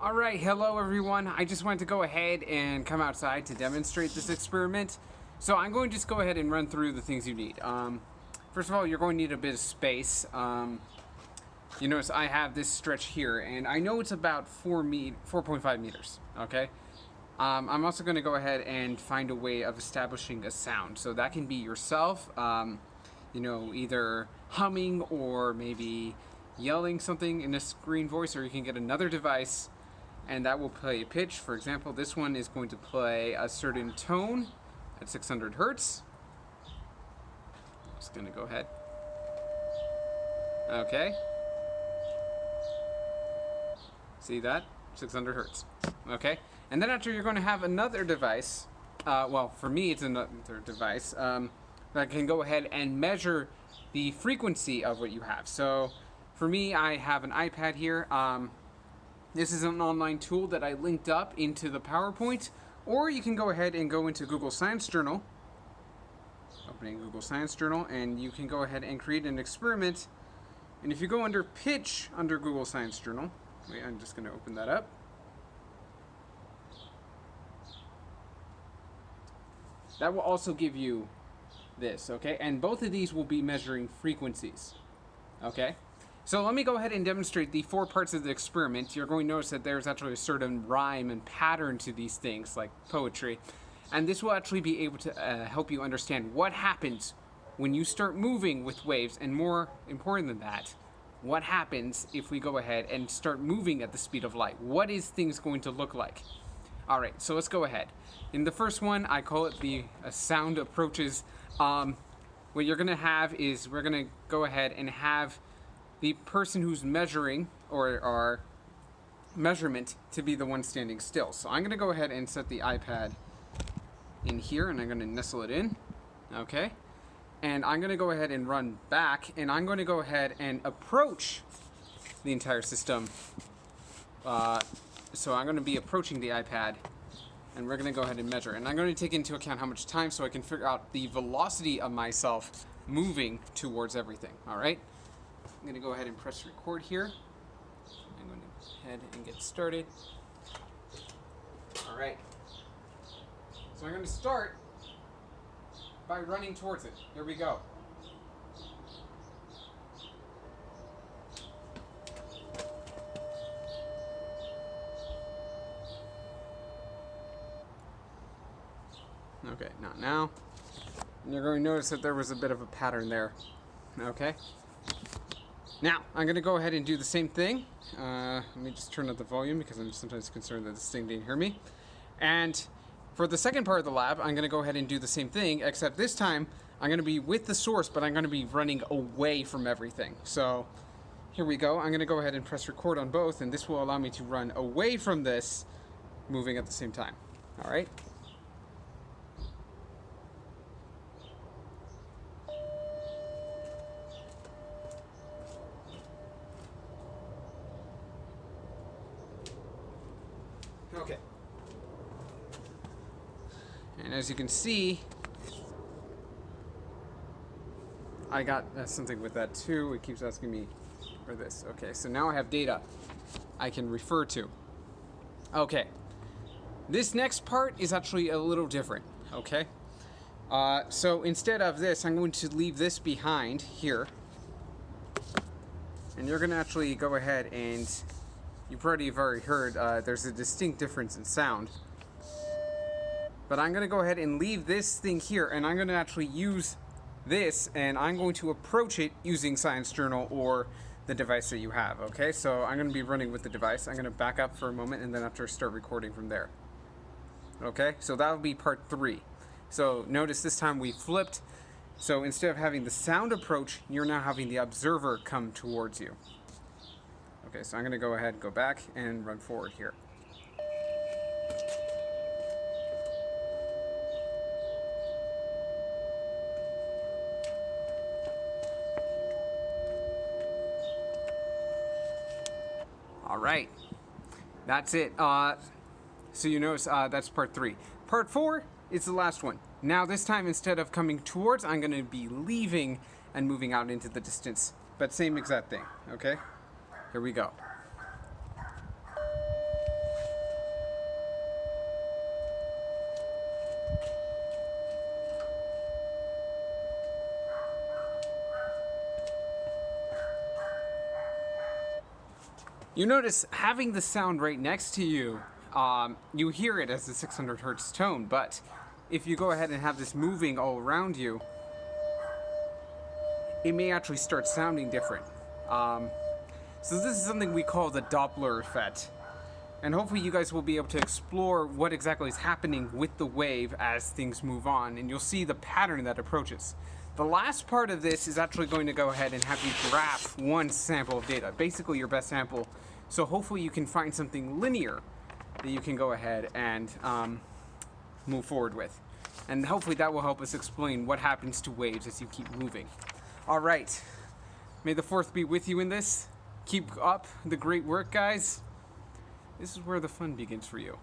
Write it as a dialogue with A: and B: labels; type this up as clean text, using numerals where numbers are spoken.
A: Alright, hello everyone. I just wanted to go ahead and come outside to demonstrate this experiment. So I'm going to just go ahead and run through the things you need. First of all, you're going to need a bit of space. You notice I have this stretch here, and I know it's about 4.5 meters, okay? I'm also going to go ahead and find a way of establishing a sound. So that can be yourself, either humming or maybe yelling something in a screen voice, or you can get another device and that will play a pitch. For example, this one is going to play a certain tone at 600 hertz. Just going to go ahead. Okay. See that? 600 hertz. Okay. And then after, you're going to have another device. Well, for me, it's another device that can go ahead and measure the frequency of what you have. So for me, I have an iPad here. This is an online tool that I linked up into the PowerPoint, or you can go ahead and go into Google Science Journal, opening Google Science Journal, and you can go ahead and create an experiment. And if you go under pitch under Google Science Journal, wait, I'm just going to open that up. That will also give you this, okay? And both of these will be measuring frequencies, okay? So let me go ahead and demonstrate the 4 parts of the experiment. You're going to notice that there's actually a certain rhyme and pattern to these things, like poetry. And this will actually be able to help you understand what happens when you start moving with waves, and more important than that, what happens if we go ahead and start moving at the speed of light. What is things going to look like? All right, so let's go ahead. In the first one, I call it the sound approaches. What you're going to have is we're going to go ahead and have the person who's measuring, or our measurement, to be the one standing still. So I'm going to go ahead and set the iPad in here, and I'm going to nestle it in. Okay. And I'm going to go ahead and run back, and I'm going to go ahead and approach the entire system. So I'm going to be approaching the iPad, and we're going to go ahead and measure. And I'm going to take into account how much time, so I can figure out the velocity of myself moving towards everything. All right. I'm going to go ahead and press record here. I'm going to go ahead and get started. All right. So I'm going to start by running towards it. Here we go. Okay, not now. And you're going to notice that there was a bit of a pattern there. Okay. Now, I'm going to go ahead and do the same thing. Let me just turn up the volume because I'm sometimes concerned that this thing didn't hear me. And for the second part of the lab, I'm going to go ahead and do the same thing, except this time I'm going to be with the source, but I'm going to be running away from everything. So here we go. I'm going to go ahead and press record on both, and this will allow me to run away from this, moving at the same time. All right. Okay. And as you can see, I got something with that too. It keeps asking me for this. Okay, so now I have data I can refer to. Okay. This next part is actually a little different, okay? So instead of this, I'm going to leave this behind here. And you're going to actually go ahead and, you probably have already heard, there's a distinct difference in sound. But I'm going to go ahead and leave this thing here, and I'm going to actually use this, and I'm going to approach it using Science Journal or the device that you have, okay? So I'm going to be running with the device. I'm going to back up for a moment, and then after start recording from there. Okay, so that'll be part 3. So notice this time we flipped. So instead of having the sound approach, you're now having the observer come towards you. Okay, so I'm going to go ahead, go back, and run forward here. All right, that's it. So you notice that's part 3. Part 4 is the last one. Now this time, instead of coming towards, I'm going to be leaving and moving out into the distance. But same exact thing, okay? Here we go. You notice having the sound right next to you, you hear it as the 600 hertz tone, but if you go ahead and have this moving all around you, it may actually start sounding different. So this is something we call the Doppler effect. And hopefully you guys will be able to explore what exactly is happening with the wave as things move on, and you'll see the pattern that approaches. The last part of this is actually going to go ahead and have you graph one sample of data, basically your best sample. So hopefully you can find something linear that you can go ahead and move forward with. And hopefully that will help us explain what happens to waves as you keep moving. All right, may the fourth be with you in this. Keep up the great work, guys. This is where the fun begins for you.